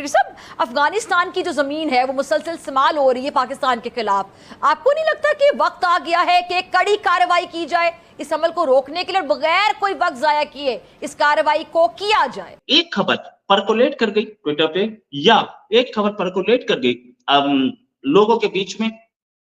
Doctor साहब, अफगानिस्तान की जो जमीन है वो मुसलसल इस्तेमाल हो रही है पाकिस्तान के खिलाफ। आपको नहीं लगता कि वक्त आ गया है कि कड़ी कार्रवाई की जाए, इस अमल को रोकने के लिए बगैर कोई वक्त जाया किए इस कार्रवाई को किया जाए? एक खबर परकोलेट कर गई ट्विटर पे, या एक खबर परकोलेट कर गई लोगों के बीच में,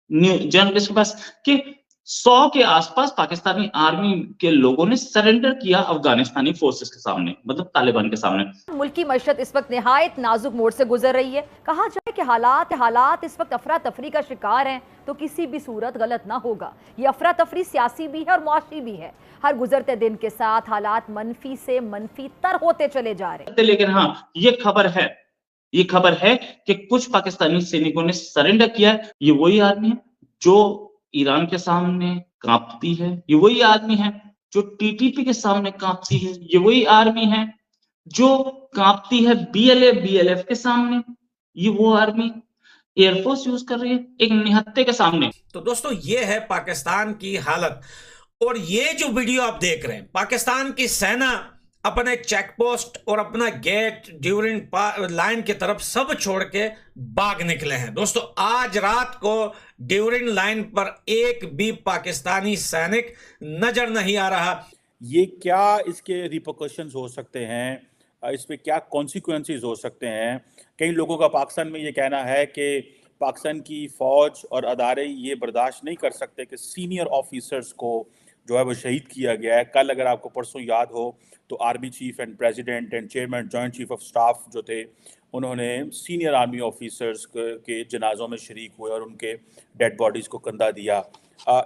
जर्नलिस्ट के पास, कि 100 के आसपास पाकिस्तानी आर्मी के लोगों ने सरेंडर किया अफगानिस्तानी फोर्सेस के सामने, मतलब तालिबान के सामने। मुल्क की मईशत इस वक्त निहायत नाजुक मोड़ से गुजर रही है। कहा जाए कि हालात इस वक्त अफरा तफरी का शिकार हैं तो किसी भी सूरत गलत ना होगा। ये अफरा तफरी सियासी भी है और मुआशी भी है। हर गुजरते दिन के साथ हालात मनफी से मनफी तर होते चले जा रहे हैं। लेकिन हाँ, ये खबर है कि कुछ पाकिस्तानी सैनिकों ने सरेंडर किया है। ये वही आर्मी है जो ईरान के सामने कांपती है, ये वही आर्मी है जो टीटीपी के सामने कांपती है, ये वही आर्मी है जो कांपती है बीएलएफ के सामने, ये वो आर्मी एयरफोर्स यूज कर रही है एक निहत्थे के सामने। तो दोस्तों, ये है पाकिस्तान की हालत। और ये जो वीडियो आप देख रहे हैं, पाकिस्तान की सेना अपने चेक पोस्ट और अपना गेट ड्यूरिंग लाइन की तरफ सब छोड़ के भाग निकले हैं। दोस्तों, आज रात को ड्यूरिंग लाइन पर एक भी पाकिस्तानी सैनिक नजर नहीं आ रहा। ये क्या इसके रिपरकशंस हो सकते हैं, इस पे क्या कॉन्सिक्वेंसेस हो सकते हैं? कई लोगों का पाकिस्तान में ये कहना है कि पाकिस्तान की फ़ौज और अदारे ये बर्दाश्त नहीं कर सकते कि सीनियर ऑफिसर्स को जो है वो शहीद किया गया है। कल अगर आपको परसों याद हो तो army cheap and president and chairman joint chief of staff जो थे, उन्होंने सीनियर आर्मी ऑफिसर्स के जनाजों में शरीक हुए और उनके डेड बॉडीज़ को कंधा दिया।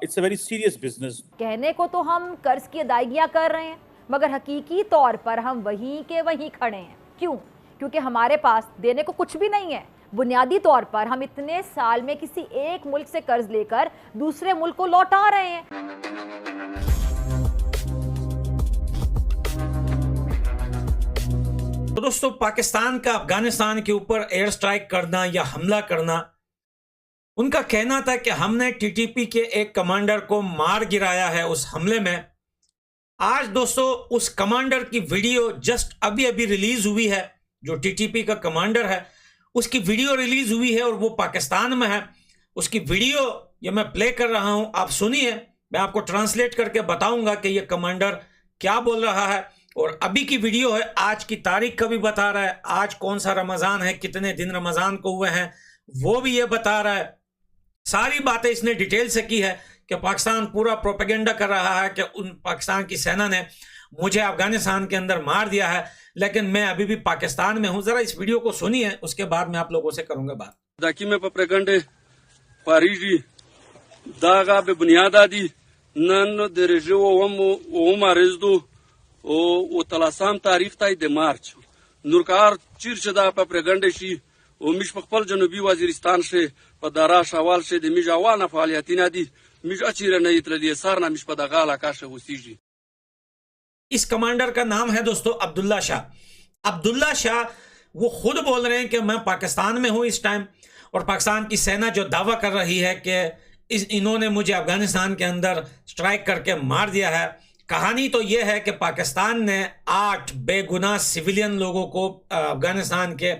It's a very serious business. कहने को तो हम कर्ज की अदायगियां कर रहे हैं, मगर हकीकी तौर पर हम वहीं के वहीं खड़े हैं। क्यों? क्योंकि हमारे पास देने को कुछ भी नहीं है। बुनियादी तौर पर हम इतने साल में किसी एक मुल्क से कर्ज लेकर दूसरे मुल्क को लौटा रहे हैं। तो दोस्तों, पाकिस्तान का अफगानिस्तान के ऊपर एयर स्ट्राइक करना या हमला करना, उनका कहना था कि हमने टीटीपी के एक कमांडर को मार गिराया है उस हमले में। आज दोस्तों, उस कमांडर की वीडियो जस्ट अभी अभी रिलीज हुई है। जो टीटीपी का कमांडर है उसकी वीडियो रिलीज हुई है और वो पाकिस्तान में है। उसकी वीडियो ये मैं प्ले कर रहा हूं, आप सुनिए। मैं आपको ट्रांसलेट करके बताऊंगा कि ये कमांडर क्या बोल रहा है। और अभी की वीडियो है, आज की तारीख का भी बता रहा है, आज कौन सा रमजान है, कितने दिन रमजान को हुए हैं वो भी ये बता रहा है। सारी बातें इसने डिटेल से की है कि पाकिस्तान पूरा प्रोपेगेंडा कर रहा है कि उन पाकिस्तान की सेना ने मुझे अफगानिस्तान के अंदर मार दिया है, लेकिन मैं अभी भी पाकिस्तान में हूं। जरा इस वीडियो को सुनिए, उसके बाद मैं आप लोगों से करूंगा बात। दाकी में प्रोपेगेंडे पारिजी दागा बे बुनियादा दी नन दरजो वो मारजदो ओ तलासाम तारीख ताई दे मार्च नूरकार चिरचदा प्रोपेगेंडे शी ओ मिश पखपल जनूबी वजीरिस्तान से पदारा शवाल से दे मिजावाना फालियातिना दी मिज अचिर नहीं इतलिए सारना मिश पदागाला काशे हुसीजी। इस कमांडर का नाम है दोस्तों अब्दुल्ला शाह। अब्दुल्ला शाह वो खुद बोल रहे हैं कि मैं पाकिस्तान में हूं इस टाइम, और पाकिस्तान की सेना जो दावा कर रही है कि इन्होंने मुझे अफगानिस्तान के अंदर स्ट्राइक करके मार दिया है। कहानी तो ये है कि पाकिस्तान ने 8 बेगुनाह सिविलियन लोगों को अफगानिस्तान के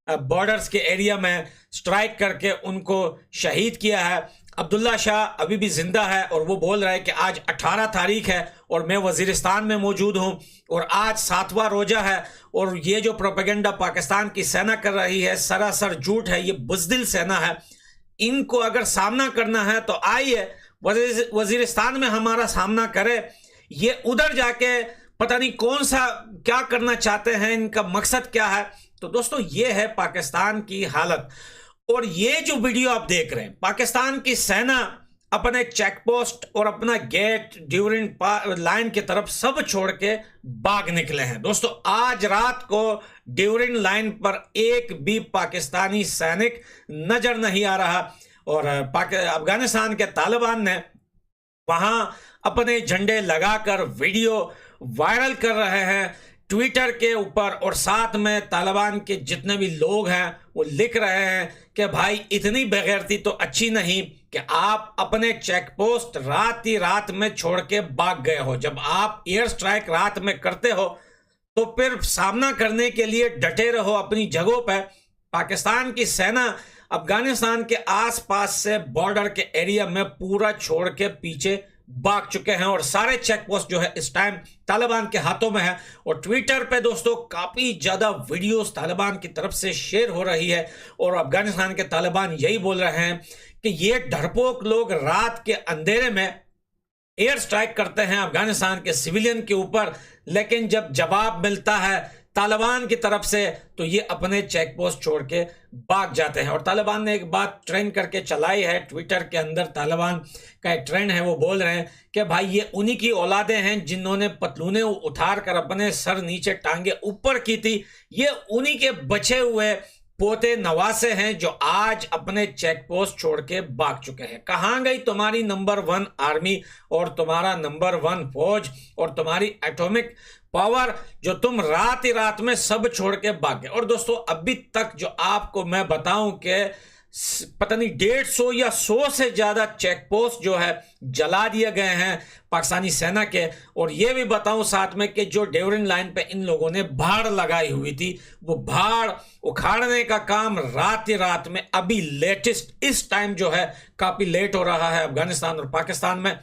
बॉर्डर्स के एरिया में स्ट्राइक करके उनको शहीद किया है। अब्दुल्ला शाह अभी भी जिंदा है और वो बोल रहा है कि आज 18 तारीख है और मैं वजीरिस्तान में मौजूद हूं और आज 7वां रोजा है, और ये जो प्रोपेगेंडा पाकिस्तान की सेना कर रही है सरासर झूठ है। ये बुज़दिल सेना है। इनको अगर सामना करना है तो आइए वजीरिस्तान में हमारा सामना करे। ये उधर जाके पता नहीं कौन सा क्या करना चाहते हैं, इनका मकसद क्या है। तो दोस्तों, ये है पाकिस्तान की हालत। और ये जो वीडियो आप देख रहे हैं, पाकिस्तान की सेना अपने चेक पोस्ट और अपना गेट ड्यूरिंग लाइन की तरफ सब छोड़ के भाग निकले हैं। दोस्तों, आज रात को ड्यूरिंग लाइन पर एक भी पाकिस्तानी सैनिक नजर नहीं आ रहा। और अफगानिस्तान के तालिबान ने वहां अपने झंडे लगाकर वीडियो वायरल कर रहे हैं ट्विटर के ऊपर, और साथ में तालिबान के जितने भी लोग हैं वो लिख रहे हैं कि भाई इतनी बेगैरती तो अच्छी नहीं कि आप अपने चेक पोस्ट रात ही रात में छोड़ के भाग गए हो। जब आप एयर स्ट्राइक रात में करते हो तो फिर सामना करने के लिए डटे रहो अपनी जगहों पर। पाकिस्तान की सेना अफगानिस्तान के आसपास से बॉर्डर के एरिया में पूरा छोड़ के पीछे भाग चुके हैं और सारे चेक पोस्ट जो है इस टाइम तालिबान के हाथों में है। और ट्विटर पे दोस्तों काफी ज्यादा वीडियोस तालिबान की तरफ से शेयर हो रही है और अफगानिस्तान के तालिबान यही बोल रहे हैं कि ये डरपोक लोग रात के अंधेरे में एयर स्ट्राइक करते हैं अफगानिस्तान के सिविलियन के ऊपर, लेकिन जब जवाब मिलता है तालिबान की तरफ से तो ये अपने चेक पोस्ट छोड़ के भाग जाते हैं। और तालिबान ने एक बात ट्रेंड करके चलाई है ट्विटर के अंदर, तालिबान का एक ट्रेंड है, वो बोल रहे हैं कि भाई ये उन्हीं की औलादें हैं जिन्होंने पतलूने उतार कर अपने सर नीचे टांगे ऊपर की थी, ये उन्हीं के बचे हुए पोते नवासे हैं जो आज अपने चेक पोस्ट छोड़ के भाग चुके हैं। कहां गई तुम्हारी नंबर 1 आर्मी और तुम्हारा नंबर 1 फौज और तुम्हारी एटॉमिक पावर जो तुम रात ही रात में सब छोड़ के भाग गए। और दोस्तों अभी तक जो आपको मैं बताऊं कि पता नहीं 150 या 100 से ज्यादा चेक पोस्ट जो है जला दिए गए हैं पाकिस्तानी सेना के। और ये भी बताऊं साथ में कि जो डेवरिन लाइन पे इन लोगों ने भाड़ लगाई हुई थी वो भाड़ उखाड़ने का काम रात ही रात में अभी लेटेस्ट इस टाइम जो है काफी लेट हो रहा है अफगानिस्तान और पाकिस्तान में।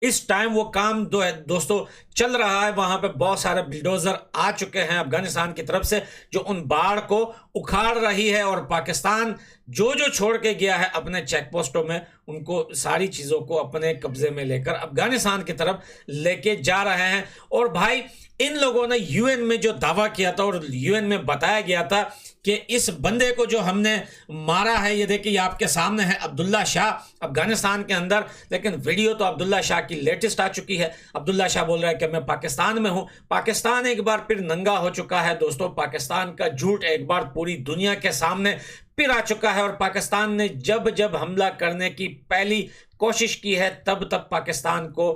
इस टाइम वो काम दोस्तों चल रहा है, वहां पे बहुत सारे बुलडोजर आ चुके हैं अफगानिस्तान की तरफ से जो उन बाढ़ को उखाड़ रही है। और पाकिस्तान जो जो छोड़ के गया है अपने चेक पोस्टों में उनको सारी चीजों को अपने कब्जे में लेकर अफगानिस्तान की तरफ लेके जा रहे हैं। और भाई इन लोगों ने यूएन में जो दावा किया था और यूएन में बताया गया था कि इस बंदे को जो हमने मारा है, ये देखिए आपके सामने है अब्दुल्ला शाह अफगानिस्तान के अंदर, लेकिन वीडियो तो अब्दुल्ला शाह की लेटेस्ट आ चुकी है। अब्दुल्ला शाह बोल रहा है कि मैं पाकिस्तान में हूं। पाकिस्तान एक बार फिर नंगा हो चुका है दोस्तों, पाकिस्तान का झूठ एक बार पूरी दुनिया के सामने फिर आ चुका है। और पाकिस्तान ने जब जब हमला करने की पहली कोशिश की है तब तब पाकिस्तान को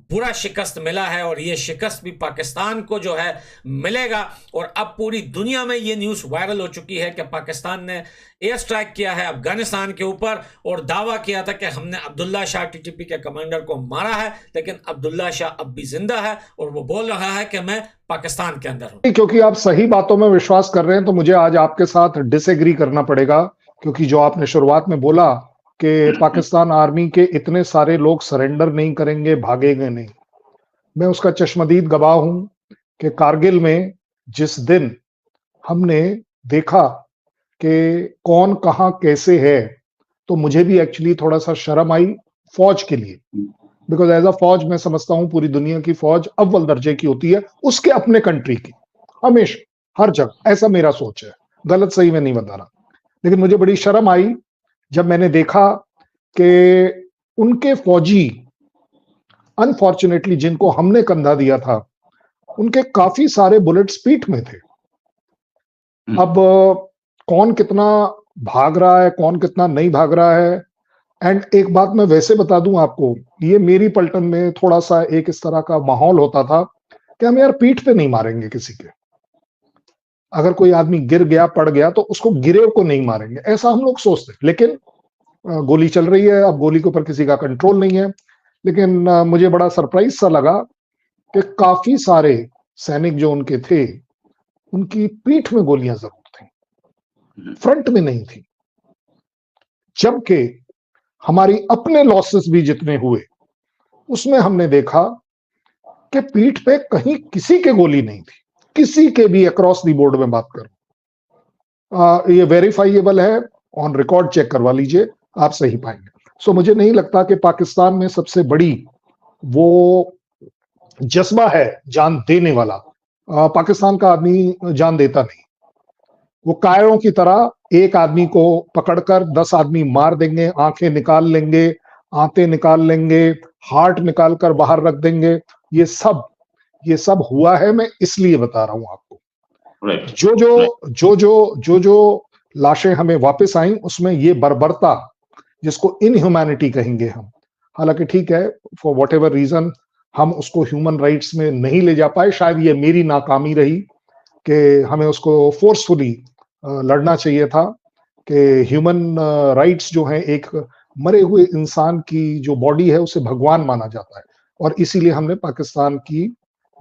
बुरा शिकस्त मिला है और ये शिकस्त भी पाकिस्तान को जो है मिलेगा। और अब पूरी दुनिया में ये न्यूज़ वायरल हो चुकी है कि पाकिस्तान ने एयर स्ट्राइक किया है अफगानिस्तान के ऊपर और दावा किया था कि हमने अब्दुल्ला शाह टीटीपी के कमांडर को मारा है, लेकिन अब्दुल्ला शाह अब भी जिंदा है और वो बोल रहा है कि मैं पाकिस्तान के अंदर हूं। क्योंकि आप सही बातों में विश्वास कर रहे हैं तो मुझे आज आपके साथ डिसएग्री करना पड़ेगा, क्योंकि जो आपने शुरुआत में बोला कि पाकिस्तान आर्मी के इतने सारे लोग सरेंडर नहीं करेंगे, भागेंगे नहीं, मैं उसका चश्मदीद गवाह हूं कि कारगिल में जिस दिन हमने देखा कि कौन कहां कैसे है तो मुझे भी एक्चुअली थोड़ा सा शर्म आई फौज के लिए, बिकॉज एज अ फौज मैं समझता हूं पूरी दुनिया की फौज अव्वल दर्जे की होती है, उसके अपने कंट्री की, हमेशा हर जगह, ऐसा मेरा सोच है, गलत सही मैं नहीं बता रहा। लेकिन मुझे बड़ी शर्म आई जब मैंने देखा कि उनके फौजी अनफॉर्चुनेटली जिनको हमने कंधा दिया था उनके काफी सारे बुलेट्स पीठ में थे। अब कौन कितना भाग रहा है, कौन कितना नहीं भाग रहा है, एंड एक बात मैं वैसे बता दूं आपको, ये मेरी पलटन में थोड़ा सा एक इस तरह का माहौल होता था कि हम यार पीठ पे नहीं मारेंगे किसी के, अगर कोई आदमी गिर गया पड़ गया तो उसको गिरे को नहीं मारेंगे, ऐसा हम लोग सोचते। लेकिन गोली चल रही है, अब गोली के ऊपर किसी का कंट्रोल नहीं है। लेकिन मुझे बड़ा सरप्राइज सा लगा कि काफी सारे सैनिक जो उनके थे उनकी पीठ में गोलियां जरूर थी, फ्रंट में नहीं थी। जबकि हमारी अपने लॉसेस भी जितने हुए उसमें हमने देखा कि पीठ पे कहीं किसी के गोली नहीं थी, किसी के भी, अक्रॉस दी बोर्ड में बात करूं, ये वेरीफाइएबल है, ऑन रिकॉर्ड चेक करवा लीजिए, आप सही पाएंगे। सो मुझे नहीं लगता कि पाकिस्तान में सबसे बड़ी वो जज्बा है जान देने वाला, पाकिस्तान का आदमी जान देता नहीं, वो कायरों की तरह एक आदमी को पकड़कर 10 आदमी मार देंगे, आंखें निकाल लेंगे, आंतें निकाल लेंगे, हार्ट निकाल कर बाहर रख देंगे। ये सब हुआ है, मैं इसलिए बता रहा हूं आपको। जो लाशें हमें वापस आई उसमें ये बर्बरता, जिसको इनह्यूमैनिटी कहेंगे हम, हालांकि ठीक है फॉर वॉट एवर रीजन हम उसको ह्यूमन राइट्स में नहीं ले जा पाए, शायद ये मेरी नाकामी रही कि हमें उसको फोर्सफुली लड़ना चाहिए था कि ह्यूमन राइट्स जो है, एक मरे हुए इंसान की जो बॉडी है उसे भगवान माना जाता है और इसीलिए हमने पाकिस्तान की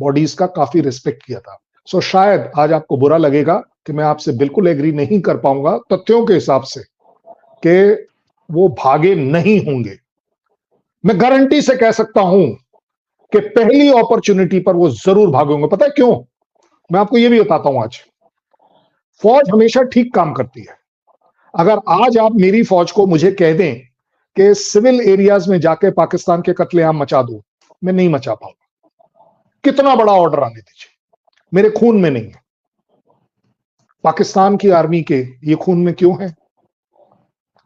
बॉडीज का काफी रिस्पेक्ट किया था। सो शायद आज आपको बुरा लगेगा कि मैं आपसे बिल्कुल एग्री नहीं कर पाऊंगा तथ्यों के हिसाब से कि वो भागे नहीं होंगे। मैं गारंटी से कह सकता हूं कि पहली अपॉर्चुनिटी पर वो जरूर भागेंगे। पता है क्यों? मैं आपको यह भी बताता हूं। आज फौज हमेशा ठीक काम करती है। अगर आज आप मेरी फौज को मुझे कह दें कि सिविल एरियाज में जाके पाकिस्तान के कत्लेआम मचा दो, मैं नहीं मचा पाऊंगा। कितना बड़ा ऑर्डर आने दीजिए, मेरे खून में नहीं है। पाकिस्तान की आर्मी के ये खून में क्यों है?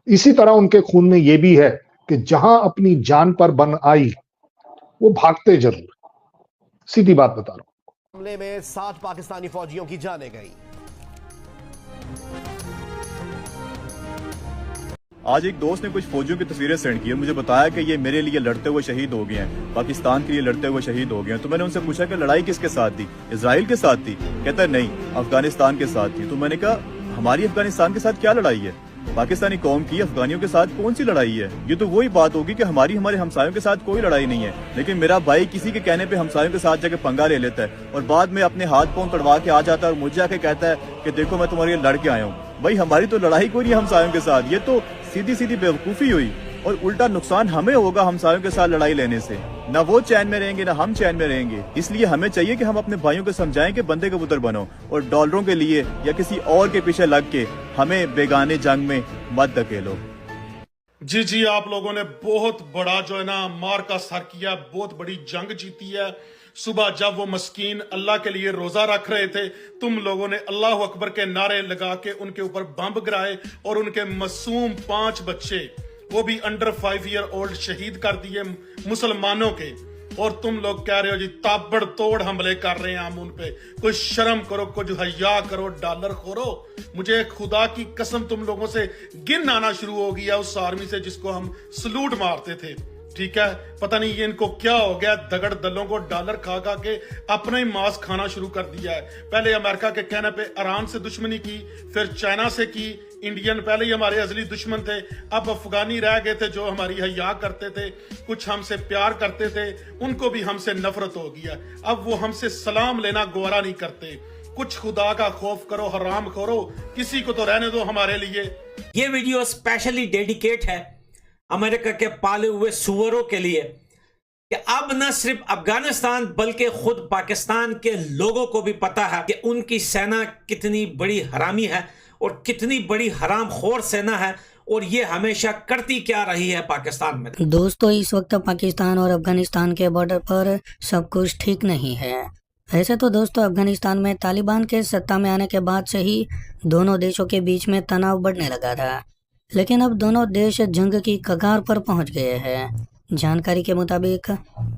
इसी तरह उनके खून में यह भी है कि जहां अपनी जान पर बन आई वो भागते जरूर। सीधी बात बता रहा हूं। हमले में 7 पाकिस्तानी फौजियों की जानें गई। आज एक दोस्त ने कुछ फौजियों की तस्वीरें सेंड की, मुझे बताया कि ये मेरे लिए लड़ते हुए शहीद हो गए हैं, पाकिस्तान के लिए लड़ते हुए शहीद हो गए हैं। तो मैंने उनसे पूछा कि लड़ाई किसके साथ थी? इजराइल के साथ थी? कहता है नहीं, अफगानिस्तान के साथ थी। तो मैंने कहा हमारी अफगानिस्तान के साथ क्या लड़ाई है? पाकिस्तानी कौम की अफगानियों के साथ कौन सी लड़ाई है? ये तो वही बात होगी कि हमारे हमसायों के साथ कोई लड़ाई नहीं है, लेकिन मेरा भाई किसी के कहने पे हमसायों के साथ जाके पंगा ले लेता है और बाद में अपने हाथ पांव तड़वा के आ जाता है और मुझे आके कहता है कि देखो मैं तुम्हारे लिए लड़ के आया हूँ। भाई हमारी तो लड़ाई कोई नहीं हमसायों के साथ, ये तो सीधी सीधी बेवकूफी हुई और उल्टा नुकसान हमें होगा हमसायों के साथ लड़ाई लेने से। ना वो चैन में रहेंगे ना हम चैन में रहेंगे। इसलिए हमें चाहिए कि हम अपने भाइयों को समझाएं कि बंदे कबूतर बनो और डॉलरों के लिए या किसी और के पीछे लग के हमें बेगाने जंग में मत धकेलो। जी आप लोगों ने बहुत बड़ा जो है ना मार का सर किया, बहुत बड़ी जंग जीती है। सुबह जब वो मस्कीन अल्लाह के लिए रोजा रख रहे थे, तुम लोगों ने अल्लाह अकबर के नारे लगा के उनके ऊपर बम गिराए और उनके मासूम 5 बच्चे, वो भी अंडर 5 ईयर ओल्ड, शहीद कर दिए मुसलमानों के। और तुम लोग कह रहे हो जी ताबड़तोड़ हमले कर रहे हैं हम उन पे। कोई शर्म करो, कुछ हया करो, डॉलर खोरो। मुझे खुदा की कसम तुम लोगों से गिन आना शुरू हो गया उस आर्मी से जिसको हम सलूट मारते थे। ठीक है, पता नहीं ये इनको क्या हो गया, दगड़ दलों को डॉलर खा खा के अपना ही मांस खाना शुरू कर दिया है। पहले अमेरिका के कहने पे ईरान से दुश्मनी की, फिर चाइना से की। इंडियन पहले ही हमारे असली दुश्मन थे, अब अफगानी रह गए थे जो हमारी हया करते थे, कुछ हमसे प्यार करते थे, उनको भी हमसे नफरत हो गया। अब वो हमसे सलाम लेना गवारा नहीं करते। कुछ खुदा का खौफ करो, हराम खोरो, किसी को तो रहने दो हमारे लिए। ये वीडियो स्पेशली डेडिकेट है अमेरिका के पाले हुए सुअरों के लिए कि अब न सिर्फ अफगानिस्तान बल्कि खुद पाकिस्तान के लोगों को भी पता है कि उनकी सेना कितनी बड़ी हरामी है और कितनी बड़ी हरामखोर सेना है और ये हमेशा करती क्या रही है पाकिस्तान में। दोस्तों, इस वक्त पाकिस्तान और अफगानिस्तान के बॉर्डर पर सब कुछ ठीक नहीं है। ऐसे तो दोस्तों अफगानिस्तान में तालिबान के सत्ता में आने के बाद से ही दोनों देशों के बीच में तनाव बढ़ने लगा था, लेकिन अब दोनों देश जंग की कगार पर पहुंच गए हैं। जानकारी के मुताबिक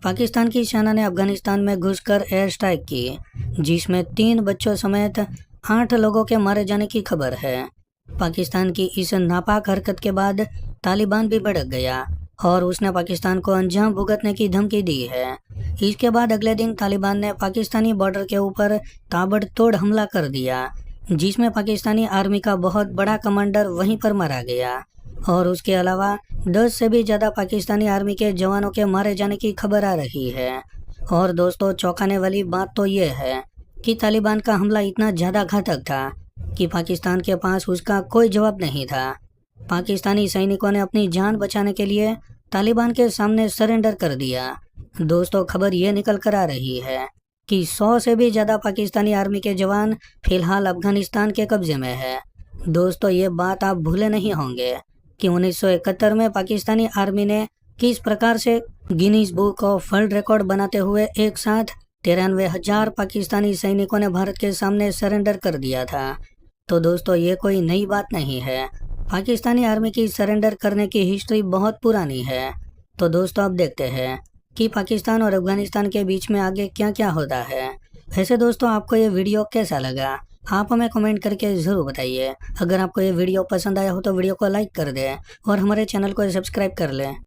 पाकिस्तान की सेना ने अफगानिस्तान में घुसकर एयर स्ट्राइक की, जिसमें 3 बच्चों समेत 8 लोगों के मारे जाने की खबर है। पाकिस्तान की इस नापाक हरकत के बाद तालिबान भी भड़क गया और उसने पाकिस्तान को अंजाम भुगतने की धमकी दी है। इसके बाद अगले दिन तालिबान ने पाकिस्तानी बॉर्डर के ऊपर ताबड़तोड़ हमला कर दिया, जिसमें पाकिस्तानी आर्मी का बहुत बड़ा कमांडर वहीं पर मारा गया और उसके अलावा 10 से भी ज़्यादा पाकिस्तानी आर्मी के जवानों के मारे जाने की खबर आ रही है। और दोस्तों, चौंकाने वाली बात तो ये है कि तालिबान का हमला इतना ज़्यादा घातक था कि पाकिस्तान के पास उसका कोई जवाब नहीं था। पाकिस्तानी सैनिकों ने अपनी जान बचाने के लिए तालिबान के सामने सरेंडर कर दिया। दोस्तों, खबर ये निकल कर आ रही है कि 100 से भी ज़्यादा पाकिस्तानी आर्मी के जवान फिलहाल अफगानिस्तान के कब्जे में है। दोस्तों, ये बात आप भूले नहीं होंगे कि 1971 में पाकिस्तानी आर्मी ने किस प्रकार से Guinness book of world record बनाते हुए एक साथ 93,000 पाकिस्तानी सैनिकों ने भारत के सामने सरेंडर कर दिया था। तो दोस्तों, ये कोई नई बात नहीं है। पाकिस्तानी आर्मी की सरेंडर करने की हिस्ट्री बहुत पुरानी है। तो दोस्तों, अब देखते हैं कि पाकिस्तान और अफगानिस्तान के बीच में आगे क्या क्या होता है। वैसे दोस्तों, आपको ये वीडियो कैसा लगा आप हमें कमेंट करके ज़रूर बताइए। अगर आपको ये वीडियो पसंद आया हो तो वीडियो को लाइक कर दें और हमारे चैनल को सब्सक्राइब कर लें।